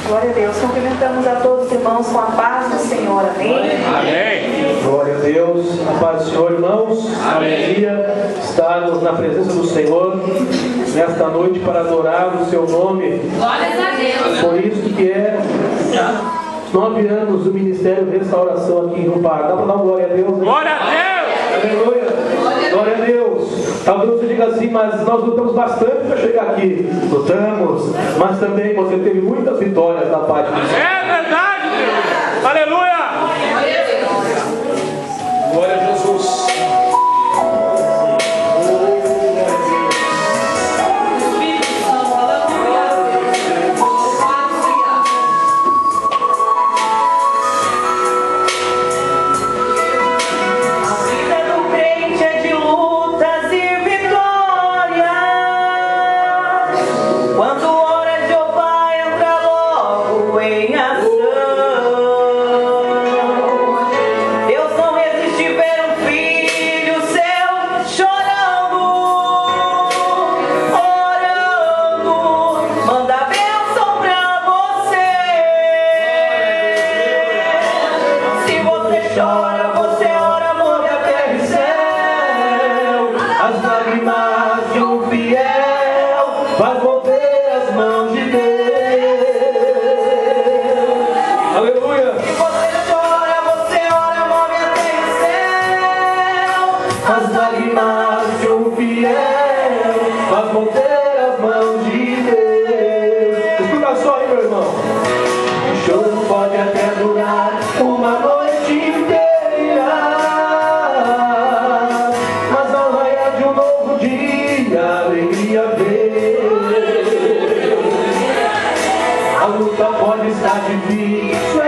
Glória a Deus. Cumprimentamos a todos os irmãos com a paz do Senhor. Amém? Amém. Glória a Deus. A paz do Senhor, irmãos. Alegria estarmos na presença do Senhor nesta noite para adorar o seu nome. Glória a Deus. Por isso que é 9 anos do Ministério Restauração aqui em Rio Pardo. Dá para dar uma glória a Deus? Né? Glória a Deus. Aleluia. Glória a Deus. Talvez você diga assim, mas nós lutamos bastante para chegar aqui. Lutamos, mas também você teve muitas vitórias da parte do Senhor. É verdade, Deus. Aleluia. Glória a Jesus. A luta pode estar difícil.